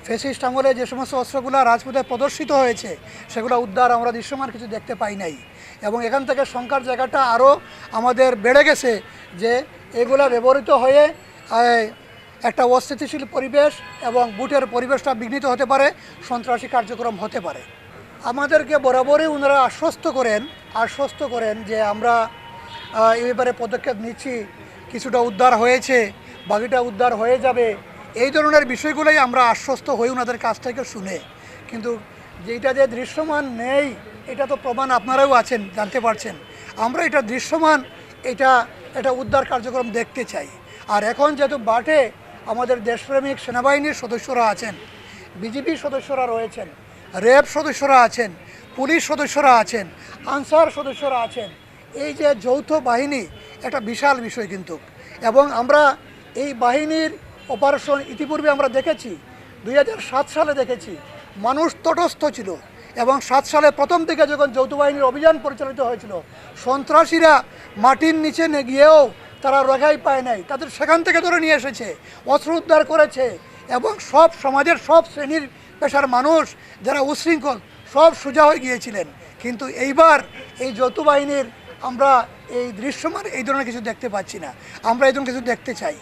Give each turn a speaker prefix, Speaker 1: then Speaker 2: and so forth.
Speaker 1: Fascist আমলে যে সমস্ত অস্ত্রগুলো রাজপথে প্রদর্শিত হয়েছে সেগুলো উদ্ধার আমরা দৃশ্যমান কিছু দেখতে পাই নাই। এবং এখান থেকে শঙ্কার জায়গাটা আরও আমাদের বেড়ে গেছে যে এগুলা ব্যবহৃত হয়ে একটা অস্থিতিশীল পরিবেশ এবং বুটের পরিবেশটা বিঘ্নিত হতে পারে, সন্ত্রাসী কার্যক্রম হতে পারে। আমাদেরকে বরাবরই ওনারা আশ্বস্ত করেন যে আমরা এই ব্যাপারে পদক্ষেপ নিচ্ছি, কিছুটা উদ্ধার হয়েছে, বাকিটা উদ্ধার হয়ে যাবে। এই ধরনের বিষয়গুলোই আমরা আশ্বস্ত হই ওনাদের কাছ থেকে শুনে। কিন্তু যেটা যে দৃশ্যমান নেই এটা তো প্রমাণ আপনারাও আছেন, জানতে পারছেন। আমরা এটা দৃশ্যমান এটা উদ্ধার কার্যক্রম দেখতে চাই। আর এখন যেহেতু বাটে আমাদের দেশপ্রেমিক সেনাবাহিনীর সদস্যরা আছেন, বিজিবির সদস্যরা রয়েছেন, র্যাব সদস্যরা আছেন, পুলিশ সদস্যরা আছেন, আনসার সদস্যরা আছেন, এই যে যৌথ বাহিনী একটা বিশাল বিষয় কিন্তু। এবং আমরা এই বাহিনীর অপারেশন ইতিপূর্বে আমরা দেখেছি, 2007 সালে দেখেছি, মানুষ তটস্থ ছিল। এবং 7 সালে প্রথম থেকে যখন যৌথ বাহিনীর অভিযান পরিচালিত হয়েছিল, সন্ত্রাসীরা মাটির নিচে গিয়েও তারা রেহাই পায় নাই, তাদের সেখান থেকে ধরে নিয়ে এসেছে, অস্ত্র উদ্ধার করেছে। এবং সব সমাজের সব শ্রেণীর পেশার মানুষ যারা উশৃঙ্খল সব সোজা হয়ে গিয়েছিলেন। কিন্তু এইবার এই যৌথ বাহিনীর আমরা এই দৃশ্যমান এই ধরনের কিছু দেখতে পাচ্ছি না। আমরা এই ধরনের কিছু দেখতে চাই।